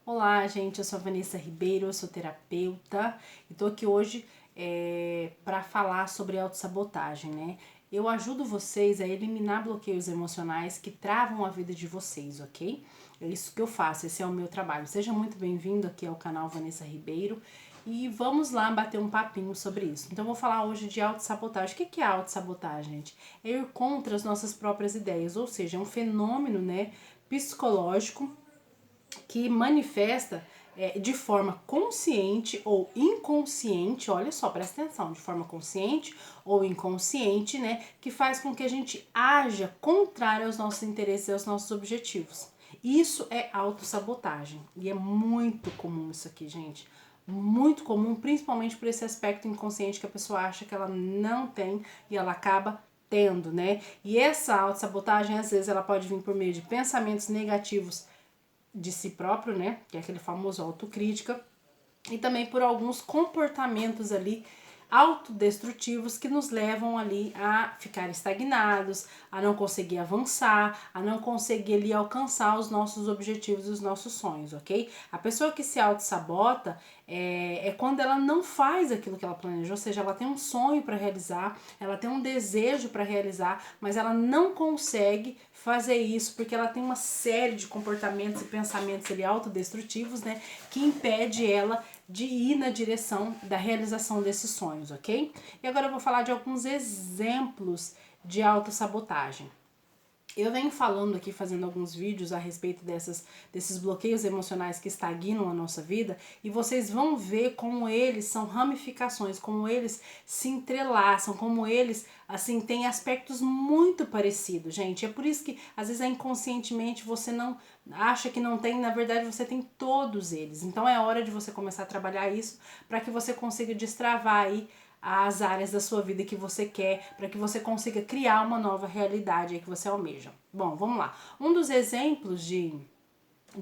Olá, gente, eu sou a Vanessa Ribeiro, eu sou terapeuta e tô aqui hoje para falar sobre autossabotagem, né? Eu ajudo vocês a eliminar bloqueios emocionais que travam a vida de vocês, ok? É isso que eu faço, esse é o meu trabalho. Seja muito bem-vindo aqui ao canal Vanessa Ribeiro e vamos lá bater um papinho sobre isso. Então, eu vou falar hoje de autossabotagem. O que é autossabotagem, gente? É ir contra as nossas próprias ideias, ou seja, é um fenômeno, né, psicológico que manifesta de forma consciente ou inconsciente, olha só, presta atenção, de forma consciente ou inconsciente, né, que faz com que a gente haja contrário aos nossos interesses e aos nossos objetivos. Isso é autossabotagem e é muito comum isso aqui, gente. Muito comum, principalmente por esse aspecto inconsciente que a pessoa acha que ela não tem e ela acaba tendo, né? E essa autossabotagem, às vezes, ela pode vir por meio de pensamentos negativos de si próprio, né? Que é aquele famoso autocrítica, e também por alguns comportamentos ali autodestrutivos que nos levam ali a ficar estagnados, a não conseguir avançar, a não conseguir ali alcançar os nossos objetivos e os nossos sonhos, ok? A pessoa que se auto-sabota é quando ela não faz aquilo que ela planejou, ou seja, ela tem um sonho para realizar, ela tem um desejo para realizar, mas ela não consegue fazer isso porque ela tem uma série de comportamentos e pensamentos ali autodestrutivos, né, que impede ela de ir na direção da realização desses sonhos, ok? E agora eu vou falar de alguns exemplos de autossabotagem. Eu venho falando aqui, fazendo alguns vídeos a respeito desses bloqueios emocionais que estagnam a nossa vida, e vocês vão ver como eles são ramificações, como eles se entrelaçam, como eles, assim, têm aspectos muito parecidos, gente. É por isso que, às vezes, inconscientemente você não acha que não tem, na verdade você tem todos eles. Então é hora de você começar a trabalhar isso para que você consiga destravar aí as áreas da sua vida que você quer, para que você consiga criar uma nova realidade que você almeja. Bom, vamos lá. Um dos exemplos de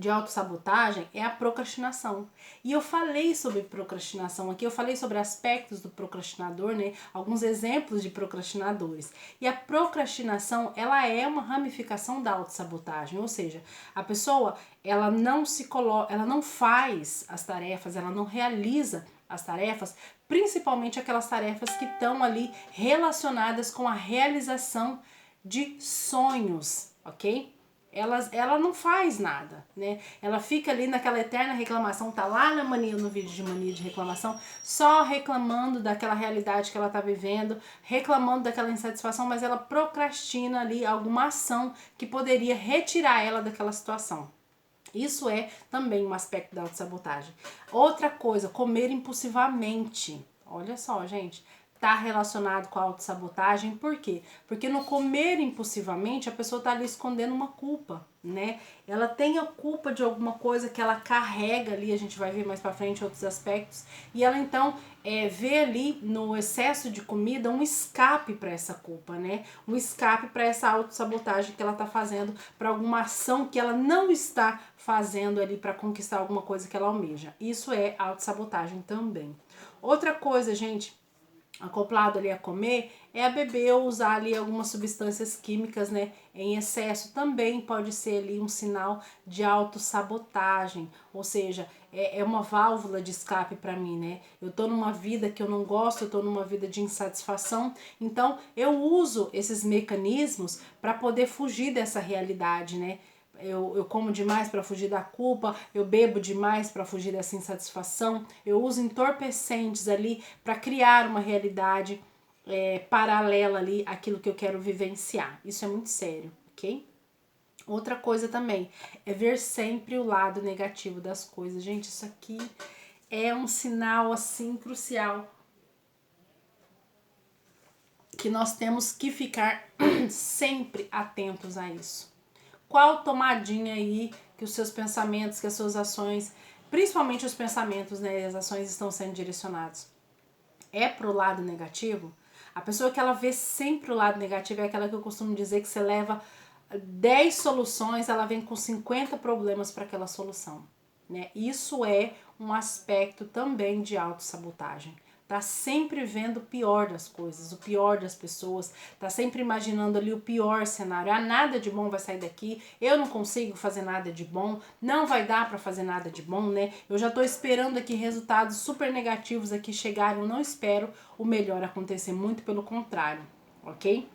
autossabotagem é a procrastinação. E eu falei sobre procrastinação aqui, eu falei sobre aspectos do procrastinador, né? Alguns exemplos de procrastinadores. E a procrastinação, ela é uma ramificação da autossabotagem, ou seja, a pessoa, ela não se coloca, ela não faz as tarefas, ela não realiza as tarefas, principalmente aquelas tarefas que estão ali relacionadas com a realização de sonhos, ok? Ela não faz nada, né? Ela fica ali naquela eterna reclamação, tá lá na mania, no vídeo de mania de reclamação, só reclamando daquela realidade que ela tá vivendo, reclamando daquela insatisfação, mas ela procrastina ali alguma ação que poderia retirar ela daquela situação. Isso é também um aspecto da autossabotagem. Outra coisa, comer impulsivamente. Olha só, gente, tá relacionado com a autossabotagem, por quê? Porque no comer impulsivamente a pessoa tá ali escondendo uma culpa, né? Ela tem a culpa de alguma coisa que ela carrega ali, a gente vai ver mais pra frente outros aspectos, e ela então vê ali no excesso de comida um escape para essa culpa, né? Um escape para essa autossabotagem que ela tá fazendo, para alguma ação que ela não está fazendo ali para conquistar alguma coisa que ela almeja. Isso é autossabotagem também. Outra coisa, gente, acoplado ali a comer, é a beber ou usar ali algumas substâncias químicas, né, em excesso, também pode ser ali um sinal de autossabotagem, ou seja, é uma válvula de escape para mim, né, eu tô numa vida que eu não gosto, eu tô numa vida de insatisfação, então eu uso esses mecanismos para poder fugir dessa realidade, né. Eu como demais para fugir da culpa, eu bebo demais para fugir dessa insatisfação, eu uso entorpecentes ali para criar uma realidade paralela ali àquilo que eu quero vivenciar. Isso é muito sério, ok? Outra coisa também é ver sempre o lado negativo das coisas. Gente, isso aqui é um sinal assim crucial que nós temos que ficar sempre atentos a isso. Qual tomadinha aí que os seus pensamentos, que as suas ações, principalmente os pensamentos, né, e as ações estão sendo direcionados? É pro lado negativo? A pessoa que ela vê sempre o lado negativo é aquela que eu costumo dizer que você leva 10 soluções, ela vem com 50 problemas para aquela solução, né? Isso é um aspecto também de autossabotagem. tá sempre vendo o pior das coisas, o pior das pessoas, tá sempre imaginando ali o pior cenário. Ah, nada de bom vai sair daqui, eu não consigo fazer nada de bom, não vai dar para fazer nada de bom, né? Eu já tô esperando aqui resultados super negativos aqui chegarem, eu não espero o melhor acontecer, muito pelo contrário, ok?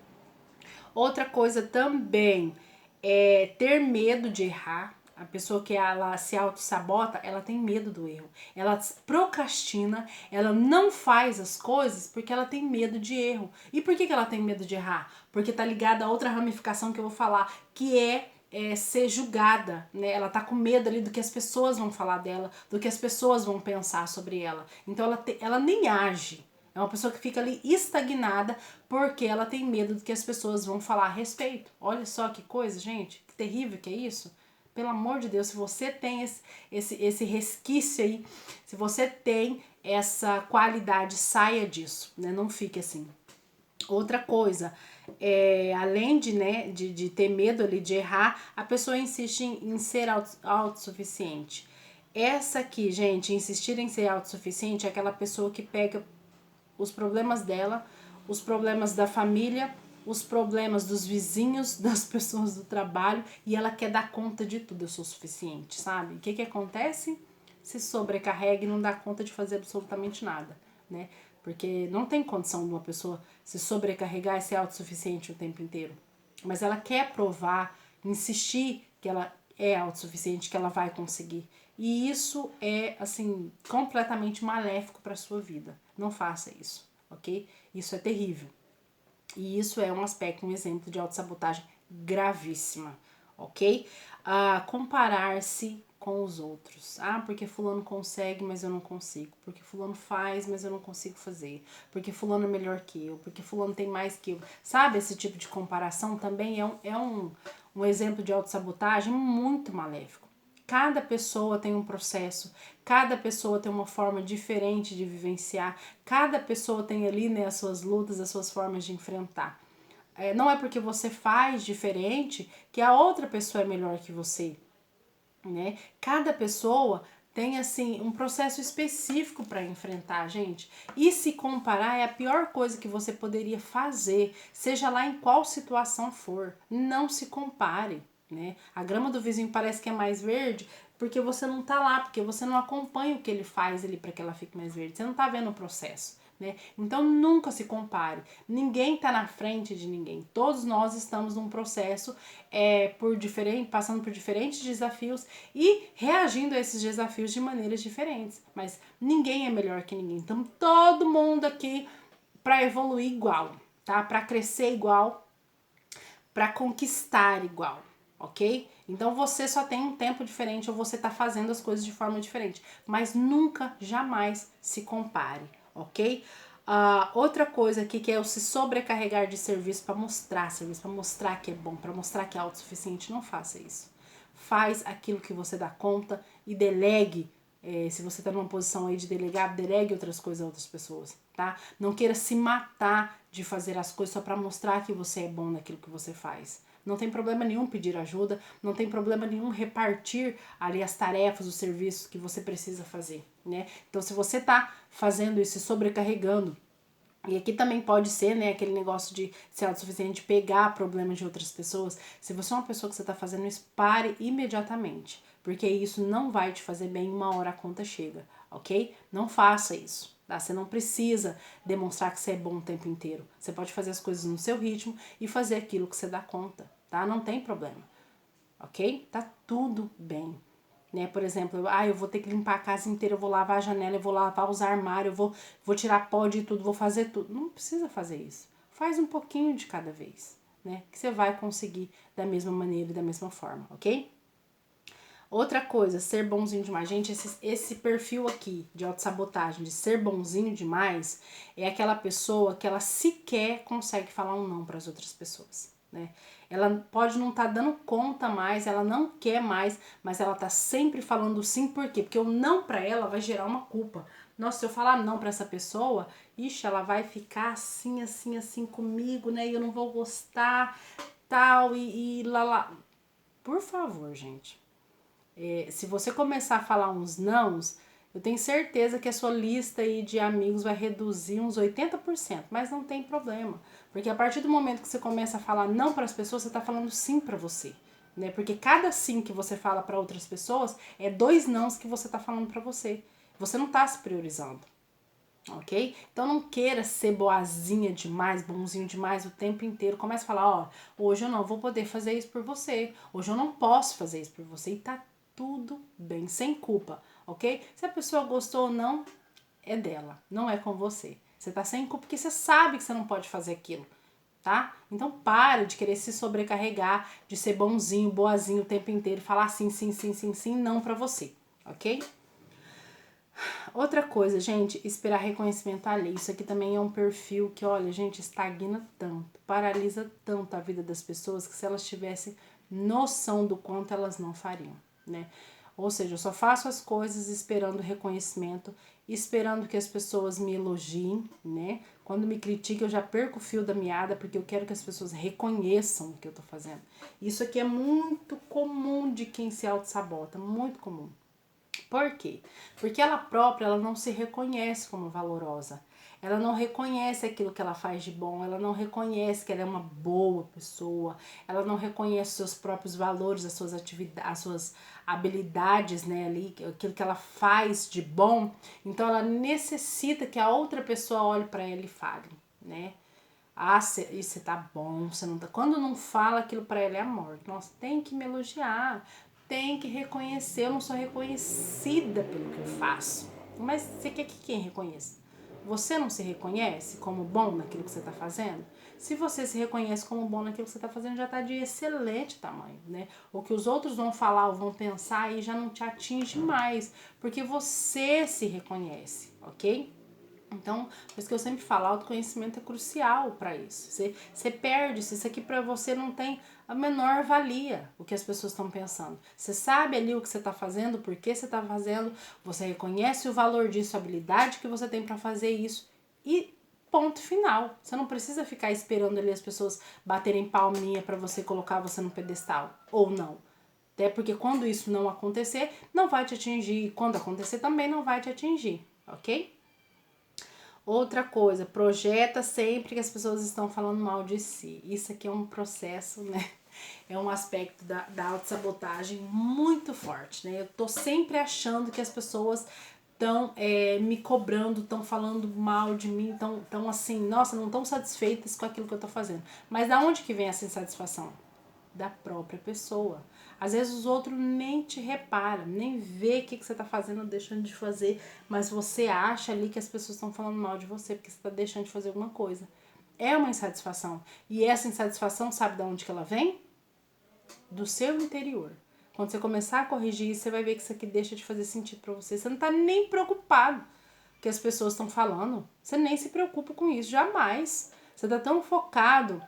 Outra coisa também é ter medo de errar. A pessoa que ela se auto-sabota, ela tem medo do erro. Ela procrastina, ela não faz as coisas porque ela tem medo de erro. E por que ela tem medo de errar? Porque tá ligada a outra ramificação que eu vou falar, que é ser julgada, né? Ela tá com medo ali do que as pessoas vão falar dela, do que as pessoas vão pensar sobre ela. Então ela nem age. É uma pessoa que fica ali estagnada porque ela tem medo do que as pessoas vão falar a respeito. Olha só que coisa, gente, que terrível que é isso. Pelo amor de Deus, se você tem esse resquício aí, se você tem essa qualidade, saia disso, né? Não fique assim. Outra coisa, além de ter medo ali de errar, a pessoa insiste em ser autossuficiente. Essa aqui, gente, insistir em ser autossuficiente é aquela pessoa que pega os problemas dela, os problemas da família, os problemas dos vizinhos, das pessoas do trabalho, e ela quer dar conta de tudo. Eu sou suficiente, sabe? O que acontece? Se sobrecarrega e não dá conta de fazer absolutamente nada, né? Porque não tem condição de uma pessoa se sobrecarregar e ser autossuficiente o tempo inteiro. Mas ela quer provar, insistir que ela é autossuficiente, que ela vai conseguir. E isso é, assim, completamente maléfico para sua vida. Não faça isso, ok? Isso é terrível. E isso é um aspecto, um exemplo de autossabotagem gravíssima, ok? Comparar-se com os outros. Ah, porque fulano consegue, mas eu não consigo. Porque fulano faz, mas eu não consigo fazer. Porque fulano é melhor que eu. Porque fulano tem mais que eu. Sabe, esse tipo de comparação também é um exemplo de autossabotagem muito maléfico. Cada pessoa tem um processo, cada pessoa tem uma forma diferente de vivenciar, cada pessoa tem ali, né, as suas lutas, as suas formas de enfrentar. Não é porque você faz diferente que a outra pessoa é melhor que você, né? Cada pessoa tem assim um processo específico para enfrentar, gente. E se comparar é a pior coisa que você poderia fazer, seja lá em qual situação for. Não se compare, né? A grama do vizinho parece que é mais verde porque você não tá lá, porque você não acompanha o que ele faz ali para que ela fique mais verde. Você não tá vendo o processo. Né? Então nunca se compare, ninguém está na frente de ninguém, todos nós estamos num processo passando por diferentes desafios e reagindo a esses desafios de maneiras diferentes, mas ninguém é melhor que ninguém, então todo mundo aqui para evoluir igual, tá? Para crescer igual, para conquistar igual, ok? Então você só tem um tempo diferente ou você está fazendo as coisas de forma diferente, mas nunca, jamais se compare, ok? Outra coisa aqui que é o se sobrecarregar de serviço para mostrar que é bom, para mostrar que é autossuficiente, não faça isso. Faz aquilo que você dá conta e delegue. Se você está numa posição aí de delegar, delegue outras coisas a outras pessoas, tá? Não queira se matar de fazer as coisas só para mostrar que você é bom naquilo que você faz. Não tem problema nenhum pedir ajuda, não tem problema nenhum repartir ali as tarefas, os serviços que você precisa fazer, né? Então, se você tá fazendo isso, se sobrecarregando, e aqui também pode ser, né, aquele negócio de ser autossuficiente, de pegar problemas de outras pessoas. Se você é uma pessoa que você tá fazendo isso, pare imediatamente, porque isso não vai te fazer bem, uma hora a conta chega, ok? Não faça isso. Tá? Você não precisa demonstrar que você é bom o tempo inteiro. Você pode fazer as coisas no seu ritmo e fazer aquilo que você dá conta, tá? Não tem problema, ok? Tá tudo bem. Né? Por exemplo, eu vou ter que limpar a casa inteira, eu vou lavar a janela, eu vou lavar os armários, eu vou tirar pó de tudo, vou fazer tudo. Não precisa fazer isso. Faz um pouquinho de cada vez, né? Que você vai conseguir da mesma maneira e da mesma forma, ok? Outra coisa, ser bonzinho demais. Gente, esse perfil aqui de autossabotagem, de ser bonzinho demais, é aquela pessoa que ela sequer consegue falar um não para as outras pessoas, né? Ela pode não estar dando conta mais, ela não quer mais, mas ela tá sempre falando sim, por quê? Porque o não para ela vai gerar uma culpa. Nossa, se eu falar não para essa pessoa, ixi, ela vai ficar assim, assim, assim comigo, né? E eu não vou gostar, tal, e lá. Por favor, gente. Se você começar a falar uns nãos, Eu tenho certeza que a sua lista aí de amigos vai reduzir uns 80%, mas não tem problema. Porque a partir do momento que você começa a falar não para as pessoas, você está falando sim para você. Né? Porque cada sim que você fala para outras pessoas é 2 nãos que você está falando para você. Você não está se priorizando. Ok? Então não queira ser boazinha demais, bonzinho demais o tempo inteiro. Comece a falar, ó, hoje eu não vou poder fazer isso por você. Hoje eu não posso fazer isso por você. E tá tudo bem, sem culpa, ok? Se a pessoa gostou ou não, é dela, não é com você. Você tá sem culpa porque você sabe que você não pode fazer aquilo, tá? Então para de querer se sobrecarregar, de ser bonzinho, boazinho o tempo inteiro, falar sim, sim, sim, sim, sim, não pra você, ok? Outra coisa, gente, esperar reconhecimento alheio. Isso aqui também é um perfil que, olha, gente, estagna tanto, paralisa tanto a vida das pessoas que se elas tivessem noção do quanto elas não fariam, né? Ou seja, eu só faço as coisas esperando reconhecimento, esperando que as pessoas me elogiem, né? Quando me criticam, eu já perco o fio da meada, porque eu quero que as pessoas reconheçam o que eu tô fazendo. Isso aqui é muito comum de quem se auto-sabota, muito comum. Por quê? Porque ela própria, ela não se reconhece como valorosa. Ela não reconhece aquilo que ela faz de bom, ela não reconhece que ela é uma boa pessoa, ela não reconhece seus próprios valores, as suas atividades, as suas habilidades, né, ali, aquilo que ela faz de bom. Então ela necessita que a outra pessoa olhe para ela e fale, né? Ah, você tá bom, você não tá. Quando não fala aquilo pra ela é amor. Nossa, tem que me elogiar, tem que reconhecer. Eu não sou reconhecida pelo que eu faço. Mas você quer que quem reconheça? Você não se reconhece como bom naquilo que você tá fazendo? Se você se reconhece como bom naquilo que você tá fazendo, já tá de excelente tamanho, né? O que os outros vão falar ou vão pensar aí já não te atinge mais, porque você se reconhece, ok? Então, por isso que eu sempre falo, autoconhecimento é crucial para isso. Você perde se isso aqui para você não tem a menor valia, o que as pessoas estão pensando. Você sabe ali o que você está fazendo, por que você está fazendo, você reconhece o valor disso, a habilidade que você tem para fazer isso e ponto final. Você não precisa ficar esperando ali as pessoas baterem palminha para você colocar você no pedestal, ou não. Até porque quando isso não acontecer, não vai te atingir, e quando acontecer também não vai te atingir, ok? Outra coisa, projeta sempre que as pessoas estão falando mal de si. Isso aqui é um processo, né? É um aspecto da autossabotagem muito forte, né? Eu tô sempre achando que as pessoas estão me cobrando, estão falando mal de mim, estão assim, nossa, não estão satisfeitas com aquilo que eu tô fazendo. Mas da onde que vem essa insatisfação? Da própria pessoa. Às vezes os outros nem te reparam, nem vê o que você tá fazendo ou deixando de fazer, mas você acha ali que as pessoas estão falando mal de você porque você tá deixando de fazer alguma coisa. É uma insatisfação. E essa insatisfação, sabe de onde que ela vem? Do seu interior. Quando você começar a corrigir isso, você vai ver que isso aqui deixa de fazer sentido pra você. Você não tá nem preocupado que as pessoas estão falando. Você nem se preocupa com isso, jamais. Você tá tão focado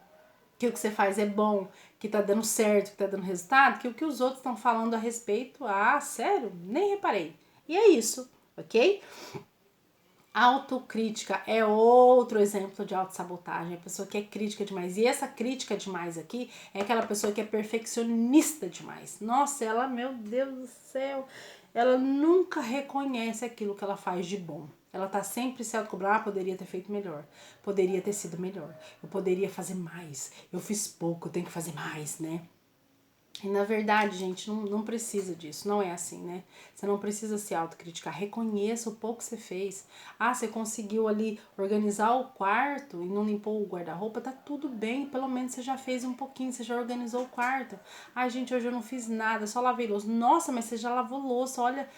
que o que você faz é bom, que tá dando certo, que tá dando resultado, que o que os outros estão falando a respeito, sério? Nem reparei. E é isso, ok? Autocrítica é outro exemplo de autossabotagem, a pessoa que é crítica demais. E essa crítica demais aqui é aquela pessoa que é perfeccionista demais. Nossa, ela, meu Deus do céu, ela nunca reconhece aquilo que ela faz de bom. Ela tá sempre se autocobrando, poderia ter feito melhor, poderia ter sido melhor, eu poderia fazer mais, eu fiz pouco, eu tenho que fazer mais, né? E na verdade, gente, não precisa disso, não é assim, né? Você não precisa se autocriticar, reconheça o pouco que você fez. Você conseguiu ali organizar o quarto e não limpou o guarda-roupa, tá tudo bem, pelo menos você já fez um pouquinho, você já organizou o quarto. Gente, hoje eu não fiz nada, só lavei louça. Nossa, mas você já lavou louça, olha,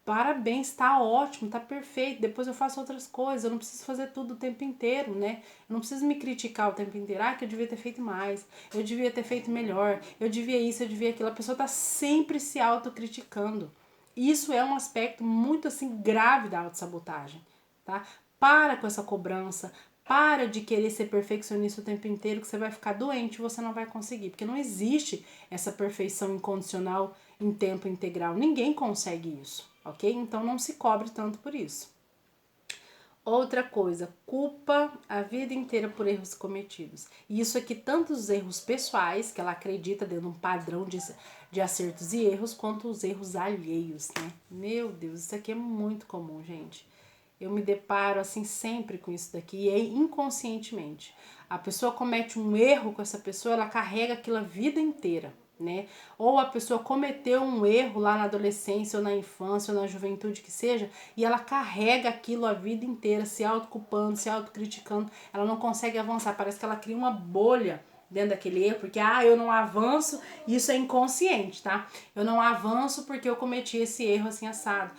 parabéns, tá ótimo, tá perfeito. Depois eu faço outras coisas, eu não preciso fazer tudo o tempo inteiro, né? Eu não preciso me criticar o tempo inteiro. Que eu devia ter feito mais, eu devia ter feito melhor, eu devia isso, eu devia aquilo. A pessoa tá sempre se autocriticando. Isso é um aspecto muito assim grave da autossabotagem, tá? Para com essa cobrança, para de querer ser perfeccionista o tempo inteiro, que você vai ficar doente e você não vai conseguir. Porque não existe essa perfeição incondicional em tempo integral. Ninguém consegue isso, ok? Então não se cobre tanto por isso. Outra coisa, culpa a vida inteira por erros cometidos. E isso aqui, tanto os erros pessoais, que ela acredita dentro de um padrão de acertos e erros, quanto os erros alheios, né? Meu Deus, isso aqui é muito comum, gente. Eu me deparo, assim, sempre com isso daqui, e é inconscientemente. A pessoa comete um erro com essa pessoa, ela carrega aquilo a vida inteira, né? Ou a pessoa cometeu um erro lá na adolescência, ou na infância, ou na juventude que seja, e ela carrega aquilo a vida inteira, se autoculpando, se autocriticando, ela não consegue avançar, parece que ela cria uma bolha dentro daquele erro, porque eu não avanço, isso é inconsciente, tá? Eu não avanço porque eu cometi esse erro assim assado.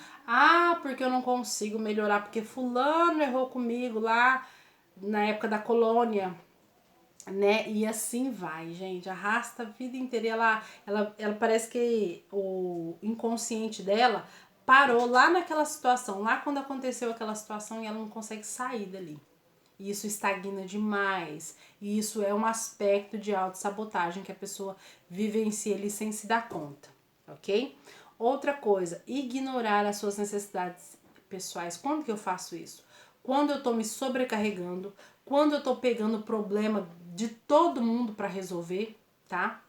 Porque eu não consigo melhorar, porque fulano errou comigo lá na época da colônia, né? E assim vai, gente, arrasta a vida inteira. E ela parece que o inconsciente dela parou lá naquela situação, lá quando aconteceu aquela situação, e ela não consegue sair dali. E isso estagna demais. E isso é um aspecto de autossabotagem que a pessoa vivencia ali sem se dar conta, ok? Outra coisa, ignorar as suas necessidades pessoais. Quando que eu faço isso? Quando eu tô me sobrecarregando, quando eu tô pegando problema de todo mundo para resolver, tá?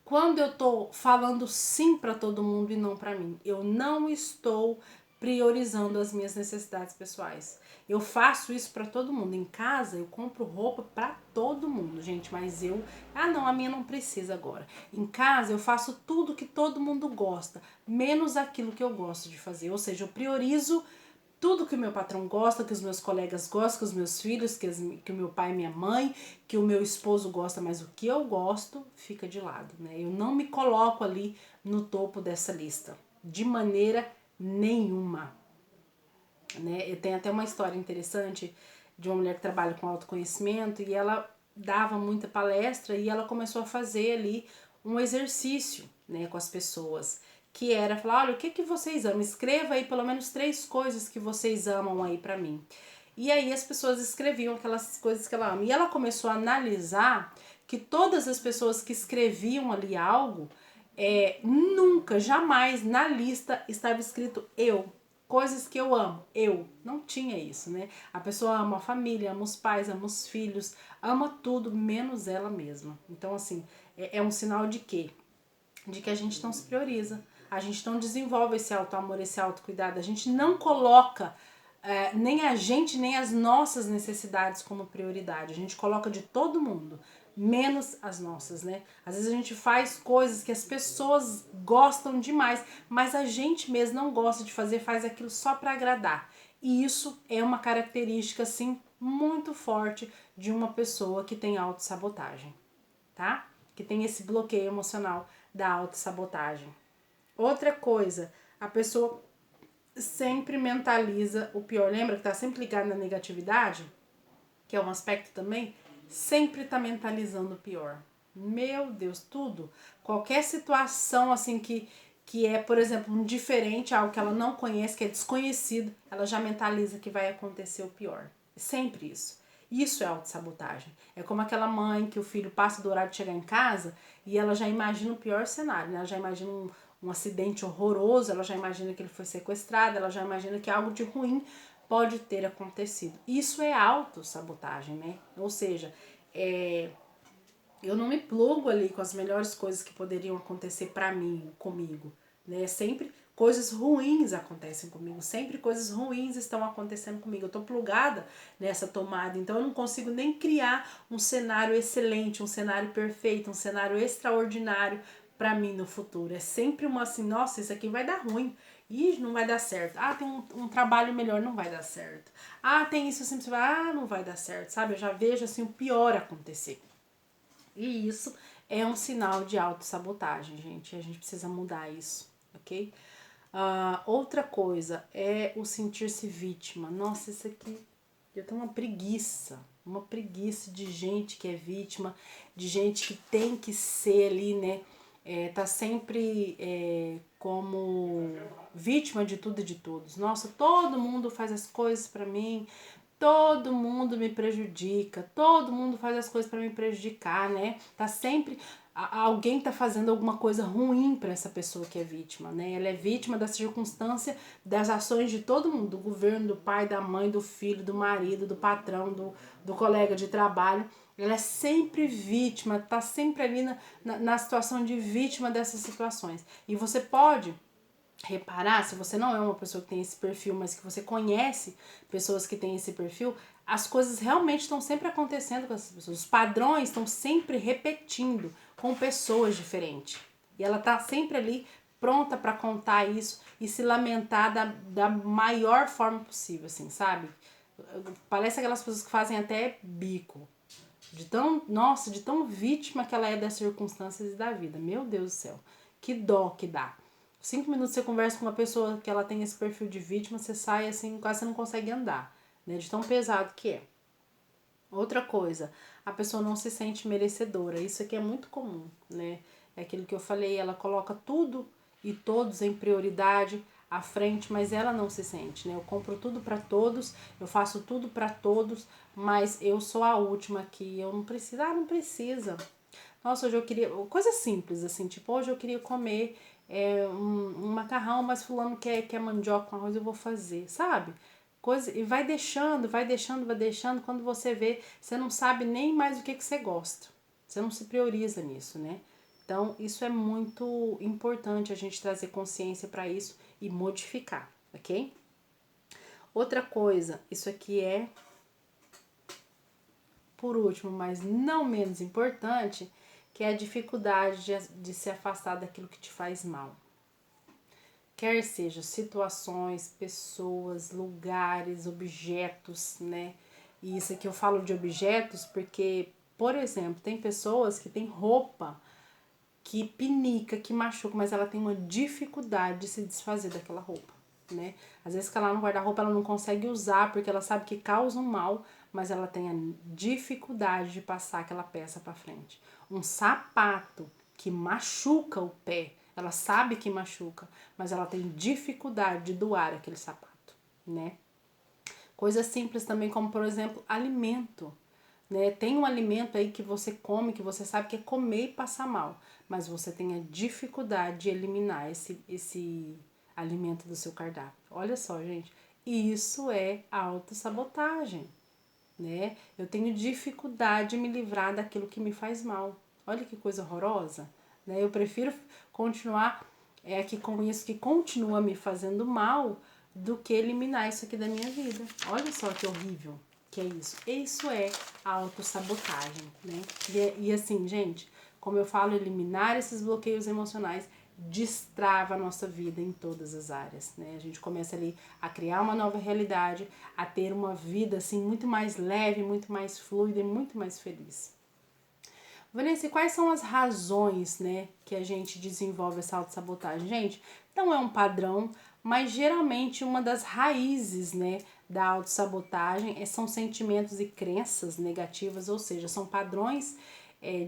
Quando eu tô falando sim para todo mundo e não para mim, eu não estou priorizando as minhas necessidades pessoais. Eu faço isso para todo mundo. Em casa eu compro roupa para todo mundo, gente, mas não, a minha não precisa agora. Em casa eu faço tudo que todo mundo gosta, menos aquilo que eu gosto de fazer. Ou seja, eu priorizo tudo que o meu patrão gosta, que os meus colegas gostam, que os meus filhos, que o meu pai e minha mãe, que o meu esposo gosta, mas o que eu gosto fica de lado, né? Eu não me coloco ali no topo dessa lista, de maneira nenhuma, né? Eu tenho até uma história interessante de uma mulher que trabalha com autoconhecimento e ela dava muita palestra e ela começou a fazer ali um exercício, né, com as pessoas, que era falar, olha, o que vocês amam? Escreva aí pelo menos 3 coisas que vocês amam aí pra mim. E aí as pessoas escreviam aquelas coisas que ela ama. E ela começou a analisar que todas as pessoas que escreviam ali algo, nunca, jamais na lista estava escrito eu. Coisas que eu amo, eu. Não tinha isso, né? A pessoa ama a família, ama os pais, ama os filhos, ama tudo, menos ela mesma. Então, assim, é um sinal de quê? De que a gente não se prioriza, a gente não desenvolve esse auto-amor, esse autocuidado, a gente não coloca nem a gente, nem as nossas necessidades como prioridade, a gente coloca de todo mundo, menos as nossas, né? Às vezes a gente faz coisas que as pessoas gostam demais, mas a gente mesmo não gosta de fazer, faz aquilo só para agradar. E isso é uma característica, assim, muito forte de uma pessoa que tem autossabotagem, tá? Que tem esse bloqueio emocional da autossabotagem. Outra coisa, a pessoa sempre mentaliza o pior. Lembra que tá sempre ligado na negatividade? Que é um aspecto também? Sempre tá mentalizando o pior. Meu Deus, tudo. Qualquer situação assim que é, por exemplo, um diferente, algo que ela não conhece, que é desconhecido, ela já mentaliza que vai acontecer o pior. Sempre isso. Isso é autossabotagem. É como aquela mãe que o filho passa do horário de chegar em casa e ela já imagina o pior cenário, né? Ela já imagina um acidente horroroso, ela já imagina que ele foi sequestrado, ela já imagina que algo de ruim pode ter acontecido. Isso é autossabotagem, né? Ou seja, eu não me plugo ali com as melhores coisas que poderiam acontecer pra mim, comigo, né? Sempre coisas ruins acontecem comigo, sempre coisas ruins estão acontecendo comigo. Eu tô plugada nessa tomada, então eu não consigo nem criar um cenário excelente, um cenário perfeito, um cenário extraordinário pra mim no futuro. É sempre uma assim, nossa, isso aqui vai dar ruim. Ih, não vai dar certo. Tem um trabalho melhor, não vai dar certo. Tem isso assim, não vai dar certo, sabe? Eu já vejo assim o pior acontecer. E isso é um sinal de autossabotagem, gente. A gente precisa mudar isso, ok? Outra coisa é o sentir-se vítima. Nossa, isso aqui, eu tenho uma preguiça de gente que é vítima, de gente que tem que ser ali, né? Tá sempre como vítima de tudo e de todos. Nossa, todo mundo faz as coisas pra mim, todo mundo me prejudica, todo mundo faz as coisas para me prejudicar, né? Tá sempre alguém tá fazendo alguma coisa ruim para essa pessoa que é vítima, né? Ela é vítima da circunstância, das ações de todo mundo, do governo, do pai, da mãe, do filho, do marido, do patrão, do colega de trabalho. Ela é sempre vítima, tá sempre ali na situação de vítima dessas situações. E você pode reparar, se você não é uma pessoa que tem esse perfil, mas que você conhece pessoas que têm esse perfil, as coisas realmente estão sempre acontecendo com essas pessoas. Os padrões estão sempre repetindo com pessoas diferentes. E ela tá sempre ali pronta para contar isso e se lamentar da maior forma possível, assim, sabe? Parece aquelas pessoas que fazem até bico. De tão vítima que ela é das circunstâncias e da vida. Meu Deus do céu, que dó que dá. 5 minutos você conversa com uma pessoa que ela tem esse perfil de vítima, você sai assim, quase você não consegue andar, né? De tão pesado que é. Outra coisa, a pessoa não se sente merecedora. Isso aqui é muito comum, né? É aquilo que eu falei, ela coloca tudo e todos em prioridade à frente, mas ela não se sente, né? Eu compro tudo para todos, eu faço tudo para todos, mas eu sou a última aqui, eu não preciso. Ah, não precisa. Nossa, hoje eu queria. Coisa simples, assim, tipo, hoje eu queria comer um macarrão, mas fulano quer mandioca com arroz, eu vou fazer, sabe? Coisa, e vai deixando, vai deixando, vai deixando. Quando você vê, você não sabe nem mais o que você gosta. Você não se prioriza nisso, né? Então, isso é muito importante a gente trazer consciência para isso e modificar, ok? Outra coisa, isso aqui é, por último, mas não menos importante, que é a dificuldade de se afastar daquilo que te faz mal. Quer seja situações, pessoas, lugares, objetos, né? E isso aqui eu falo de objetos porque, por exemplo, tem pessoas que têm roupa que pinica, que machuca, mas ela tem uma dificuldade de se desfazer daquela roupa, né? Às vezes que ela no guarda-roupa ela não consegue usar porque ela sabe que causa um mal, mas ela tem a dificuldade de passar aquela peça para frente. Um sapato que machuca o pé, ela sabe que machuca, mas ela tem dificuldade de doar aquele sapato, né? Coisas simples também, como por exemplo, alimento. Né? Tem um alimento aí que você come, que você sabe que é comer e passar mal, mas você tem a dificuldade de eliminar esse alimento do seu cardápio. Olha só, gente, isso é autossabotagem, né? Eu tenho dificuldade de me livrar daquilo que me faz mal. Olha que coisa horrorosa, né? Eu prefiro continuar aqui com isso que continua me fazendo mal do que eliminar isso aqui da minha vida. Olha só que horrível que é isso. Isso é autossabotagem, né? E assim, gente, como eu falo, eliminar esses bloqueios emocionais destrava a nossa vida em todas as áreas, né? A gente começa ali a criar uma nova realidade, a ter uma vida assim muito mais leve, muito mais fluida e muito mais feliz. Vanessa, quais são as razões, né, que a gente desenvolve essa autossabotagem? Gente, não é um padrão, mas geralmente uma das raízes, né, da autossabotagem são sentimentos e crenças negativas, ou seja, são padrões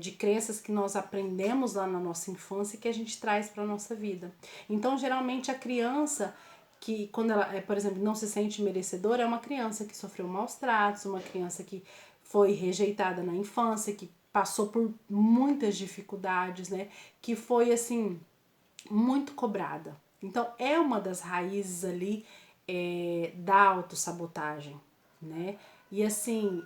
de crenças que nós aprendemos lá na nossa infância e que a gente traz para a nossa vida. Então, geralmente a criança que quando ela, por exemplo, não se sente merecedora, é uma criança que sofreu maus tratos, uma criança que foi rejeitada na infância, que passou por muitas dificuldades, né? Que foi assim muito cobrada. Então é uma das raízes ali da autossabotagem, né? E assim,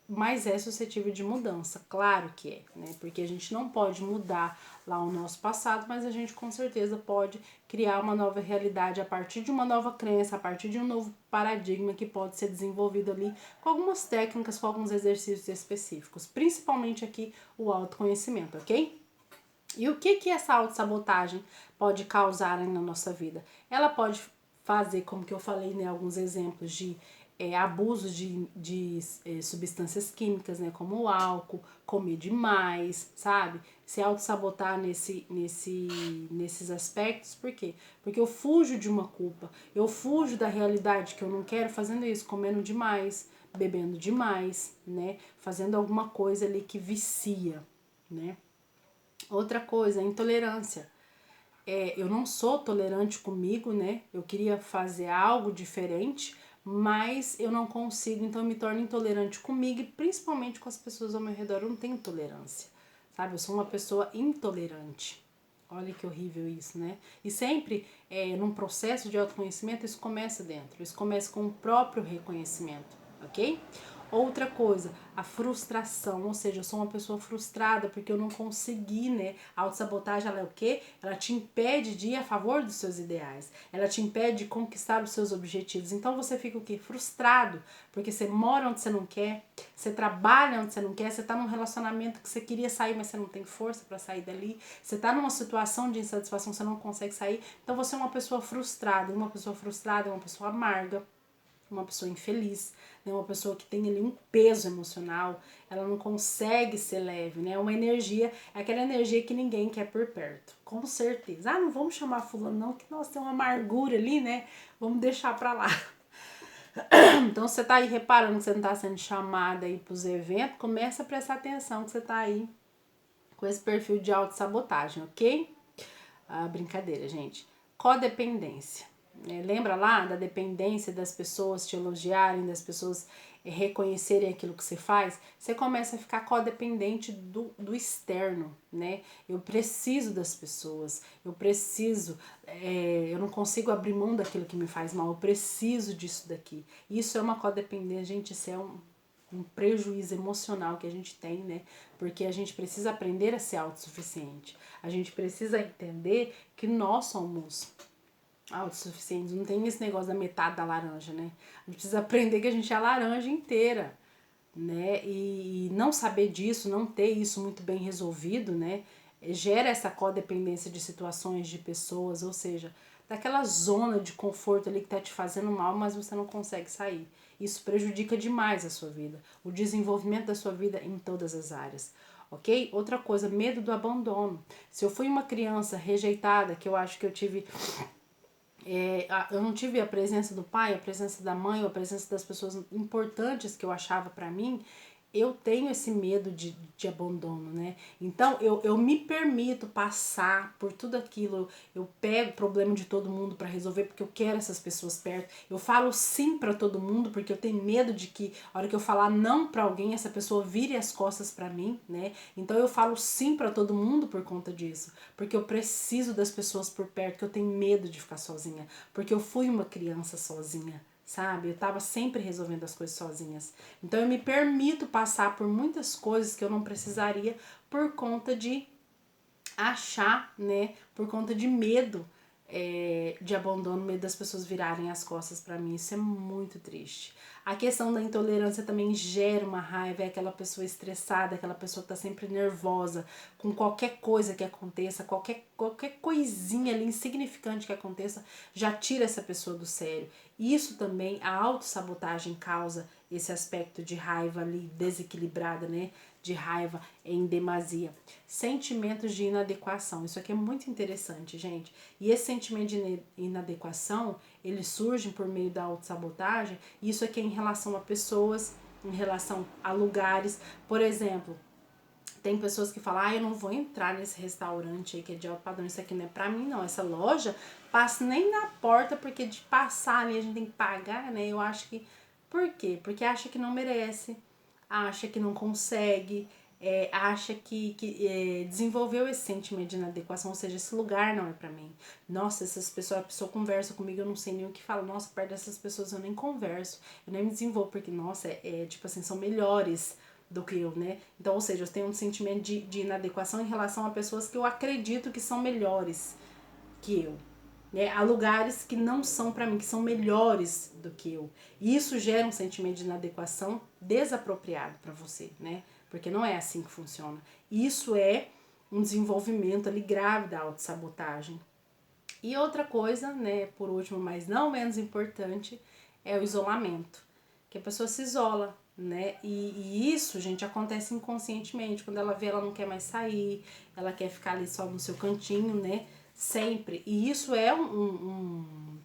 mas é suscetível de mudança, claro que é, né? Porque a gente não pode mudar lá o nosso passado, mas a gente com certeza pode criar uma nova realidade a partir de uma nova crença, a partir de um novo paradigma que pode ser desenvolvido ali com algumas técnicas, com alguns exercícios específicos, principalmente aqui o autoconhecimento, ok? E o que essa autossabotagem pode causar na nossa vida? Ela pode fazer, como que eu falei, né, alguns exemplos de abuso de substâncias químicas, né, como o álcool, comer demais, sabe? Se autossabotar nesses aspectos, por quê? Porque eu fujo de uma culpa, eu fujo da realidade que eu não quero fazendo isso, comendo demais, bebendo demais, né? Fazendo alguma coisa ali que vicia, né? Outra coisa, a intolerância. Eu não sou tolerante comigo, né? Eu queria fazer algo diferente, mas eu não consigo, então eu me torno intolerante comigo e principalmente com as pessoas ao meu redor. Eu não tenho tolerância, sabe? Eu sou uma pessoa intolerante. Olha que horrível isso, né? E sempre, num processo de autoconhecimento, isso começa dentro. Isso começa com o próprio reconhecimento, ok? Outra coisa, a frustração, ou seja, eu sou uma pessoa frustrada porque eu não consegui, né? A autossabotagem, ela é o quê? Ela te impede de ir a favor dos seus ideais. Ela te impede de conquistar os seus objetivos. Então você fica o quê? Frustrado, porque você mora onde você não quer, você trabalha onde você não quer, você tá num relacionamento que você queria sair, mas você não tem força para sair dali. Você tá numa situação de insatisfação, você não consegue sair. Então você é uma pessoa frustrada. E uma pessoa frustrada é uma pessoa amarga, uma pessoa infeliz, né? Uma pessoa que tem ali um peso emocional, ela não consegue ser leve, né? Uma energia, é aquela energia que ninguém quer por perto, com certeza. Ah, não vamos chamar fulano não, que nós tem uma amargura ali, né? Vamos deixar pra lá. Então você tá aí reparando que você não tá sendo chamada aí pros eventos, começa a prestar atenção que você tá aí com esse perfil de autossabotagem, ok? Ah, brincadeira, gente. Codependência. Lembra lá da dependência das pessoas te elogiarem, das pessoas reconhecerem aquilo que você faz? Você começa a ficar codependente do externo, né? Eu preciso das pessoas, eu preciso, eu não consigo abrir mão daquilo que me faz mal, eu preciso disso daqui. Isso é uma codependência, gente, isso é um prejuízo emocional que a gente tem, né? Porque a gente precisa aprender a ser autossuficiente. A gente precisa entender que nós somos autossuficientes. Não tem esse negócio da metade da laranja, né? A gente precisa aprender que a gente é a laranja inteira, né? E não saber disso, não ter isso muito bem resolvido, né? Gera essa codependência de situações, de pessoas, ou seja, daquela zona de conforto ali que tá te fazendo mal, mas você não consegue sair. Isso prejudica demais a sua vida, o desenvolvimento da sua vida em todas as áreas, ok? Outra coisa, medo do abandono. Se eu fui uma criança rejeitada, que eu acho que eu tive eu não tive a presença do pai, a presença da mãe, ou a presença das pessoas importantes que eu achava pra mim, eu tenho esse medo de abandono, né? Então eu me permito passar por tudo aquilo, eu pego o problema de todo mundo pra resolver porque eu quero essas pessoas perto. Eu falo sim pra todo mundo porque eu tenho medo de que a hora que eu falar não pra alguém, essa pessoa vire as costas pra mim, né? Então eu falo sim pra todo mundo por conta disso, porque eu preciso das pessoas por perto, que eu tenho medo de ficar sozinha, porque eu fui uma criança sozinha, sabe? Eu tava sempre resolvendo as coisas sozinhas. Então eu me permito passar por muitas coisas que eu não precisaria por conta de achar, né? Por conta de medo de abandono, medo das pessoas virarem as costas pra mim. Isso é muito triste. A questão da intolerância também gera uma raiva, é aquela pessoa estressada, aquela pessoa que tá sempre nervosa com qualquer coisa que aconteça, qualquer coisinha ali insignificante que aconteça, já tira essa pessoa do sério. Isso também, a autossabotagem causa esse aspecto de raiva ali desequilibrada, né? De raiva em demasia. Sentimentos de inadequação. Isso aqui é muito interessante, gente. E esse sentimento de inadequação, ele surge por meio da autossabotagem. Isso aqui é em relação a pessoas, em relação a lugares. Por exemplo, tem pessoas que falam, eu não vou entrar nesse restaurante aí que é de alto padrão, isso aqui não é pra mim não, essa loja passa nem na porta, porque de passar ali a gente tem que pagar, né? Eu acho que, por quê? Porque acha que não merece, acha que não consegue, acha que desenvolveu esse sentimento de inadequação, ou seja, esse lugar não é pra mim. Nossa, essas pessoas, a pessoa conversa comigo, eu não sei nem o que fala, nossa, perto dessas pessoas eu nem converso, eu nem me desenvolvo, porque, nossa, tipo assim, são melhores do que eu, né? Então, ou seja, eu tenho um sentimento de inadequação em relação a pessoas que eu acredito que são melhores que eu, né? Há lugares que não são pra mim, que são melhores do que eu. E isso gera um sentimento de inadequação desapropriado pra você, né? Porque não é assim que funciona. Isso é um desenvolvimento ali grave da autossabotagem. E outra coisa, né, por último, mas não menos importante, é o isolamento. Que a pessoa se isola, né? E isso, gente, acontece inconscientemente. Quando ela vê, ela não quer mais sair, ela quer ficar ali só no seu cantinho, né? Sempre. E isso é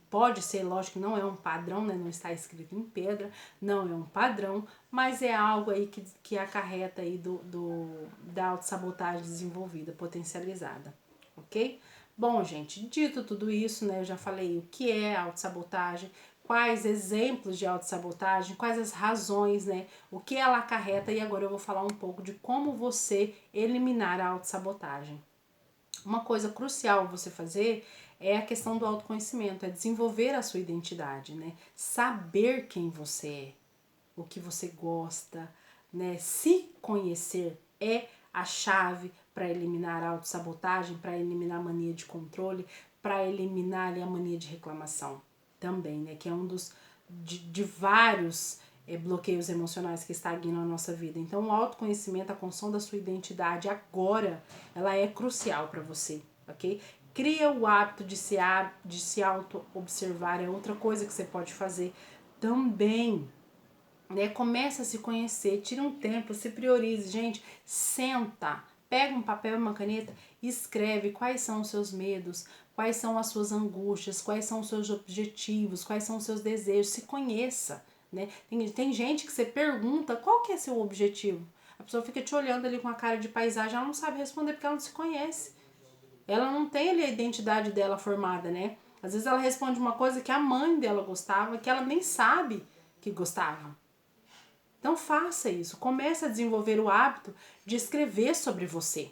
pode ser, lógico que não é um padrão, né? Não está escrito em pedra, não é um padrão, mas é algo aí que acarreta aí da autossabotagem desenvolvida, potencializada, ok? Bom, gente, dito tudo isso, né, eu já falei o que é autossabotagem, quais exemplos de autossabotagem, quais as razões, né? O que ela acarreta, e agora eu vou falar um pouco de como você eliminar a autossabotagem. Uma coisa crucial você fazer é a questão do autoconhecimento, é desenvolver a sua identidade, né? Saber quem você é, o que você gosta, né? Se conhecer é a chave para eliminar a autossabotagem, para eliminar a mania de controle, para eliminar ali, a mania de reclamação também, né? Que é um dos de vários bloqueios emocionais que estagnam a nossa vida. Então, o autoconhecimento, a construção da sua identidade agora, ela é crucial para você, ok? Cria o hábito de se auto-observar, é outra coisa que você pode fazer também, né? Começa a se conhecer, tira um tempo, se priorize, gente, senta, pega um papel e uma caneta, escreve quais são os seus medos, quais são as suas angústias, quais são os seus objetivos, quais são os seus desejos, se conheça, né? Tem gente que você pergunta qual que é seu objetivo, a pessoa fica te olhando ali com a cara de paisagem, ela não sabe responder porque ela não se conhece, ela não tem ali a identidade dela formada, né? Às vezes ela responde uma coisa que a mãe dela gostava, que ela nem sabe que gostava. Então faça isso, comece a desenvolver o hábito de escrever sobre você.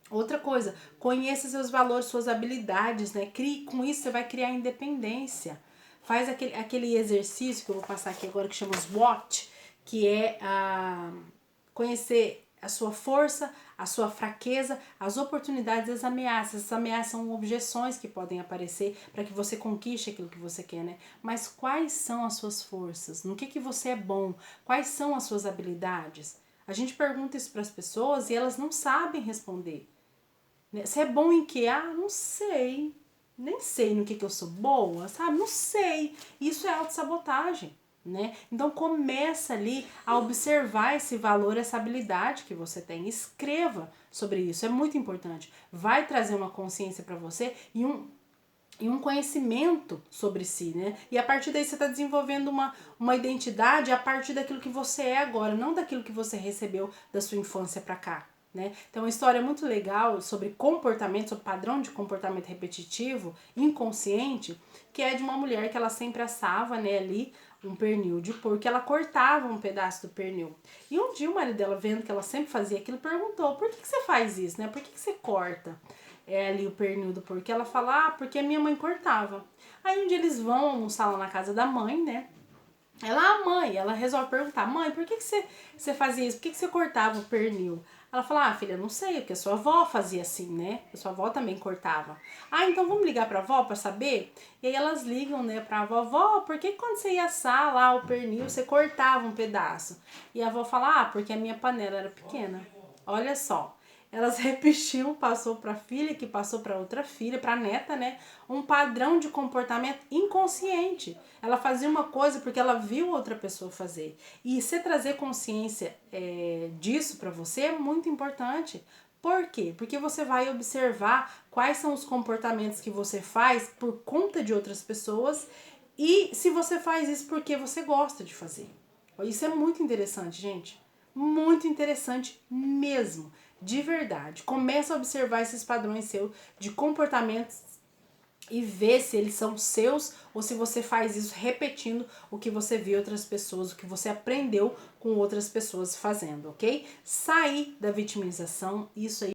Outra coisa, conheça seus valores, suas habilidades, né? Com isso você vai criar independência. Faz aquele exercício que eu vou passar aqui agora que chama SWOT, que é conhecer a sua força, a sua fraqueza, as oportunidades e as ameaças. As ameaças são objeções que podem aparecer para que você conquiste aquilo que você quer, né? Mas quais são as suas forças? No que você é bom? Quais são as suas habilidades? A gente pergunta isso para as pessoas e elas não sabem responder. Você é bom em quê? Ah, não sei. Nem sei no que eu sou boa, sabe? Não sei. Isso é autossabotagem, né? Então começa ali a observar esse valor, essa habilidade que você tem. Escreva sobre isso, é muito importante. Vai trazer uma consciência para você e um conhecimento sobre si, né? E a partir daí você está desenvolvendo uma identidade a partir daquilo que você é agora, não daquilo que você recebeu da sua infância para cá, né? Então, uma história muito legal sobre comportamento, sobre padrão de comportamento repetitivo, inconsciente, que é de uma mulher que ela sempre assava, né, ali um pernil de porco, ela cortava um pedaço do pernil. E um dia o marido dela, vendo que ela sempre fazia aquilo, perguntou: por que você faz isso, né? Por que você corta ali o pernil do porco? Ela fala: ah, porque a minha mãe cortava. Aí um dia eles vão almoçar lá na casa da mãe, né? Ela resolve perguntar: mãe, por que você fazia isso? Por que você cortava o pernil? Ela fala: ah, filha, não sei, porque a sua avó fazia assim, né? A sua avó também cortava. Ah, então vamos ligar pra avó pra saber? E aí elas ligam, né, pra avó: vó, por que quando você ia assar lá o pernil, você cortava um pedaço? E a avó fala: ah, porque a minha panela era pequena. Olha só. Elas repetiam, passou para a filha, que passou para outra filha, para a neta, né? Um padrão de comportamento inconsciente. Ela fazia uma coisa porque ela viu outra pessoa fazer. E você trazer consciência disso para você é muito importante. Por quê? Porque você vai observar quais são os comportamentos que você faz por conta de outras pessoas e se você faz isso porque você gosta de fazer. Isso é muito interessante, gente. Muito interessante mesmo. De verdade. Começa a observar esses padrões seus de comportamentos e ver se eles são seus ou se você faz isso repetindo o que você viu outras pessoas, o que você aprendeu com outras pessoas fazendo, ok? Sair da vitimização, isso aí